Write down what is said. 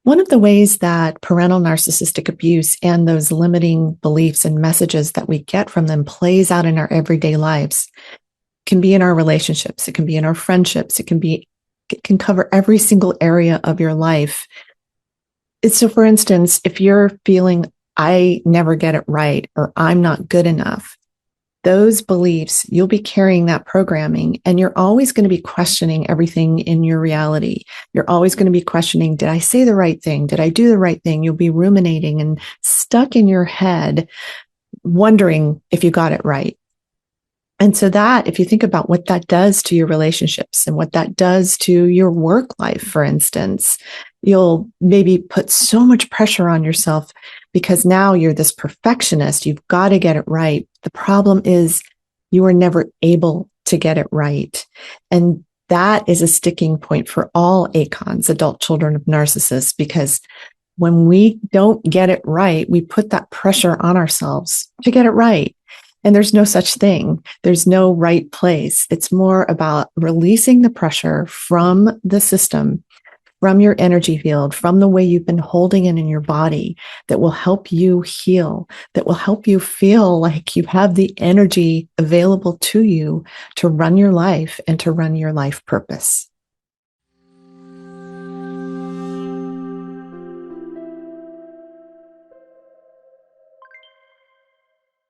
One of the ways that parental narcissistic abuse and those limiting beliefs and messages that we get from them plays out in our everyday lives can be in our relationships. It can be in our friendships. It can cover every single area of your life. So for instance, if you're feeling, I never get it right, or I'm not good enough, those beliefs, you'll be carrying that programming, and you're always going to be questioning everything in your reality. You're always going to be questioning, did I say the right thing? Did I do the right thing? You'll be ruminating and stuck in your head, wondering if you got it right. And so that, if you think about what that does to your relationships and what that does to your work life, for instance, you'll maybe put so much pressure on yourself because now you're this perfectionist. You've got to get it right. The problem is you are never able to get it right. And that is a sticking point for all ACONs, adult children of narcissists, because when we don't get it right, we put that pressure on ourselves to get it right. And there's no such thing. There's no right place. It's more about releasing the pressure from the system, from your energy field, from the way you've been holding it in your body, that will help you heal, that will help you feel like you have the energy available to you to run your life and to run your life purpose.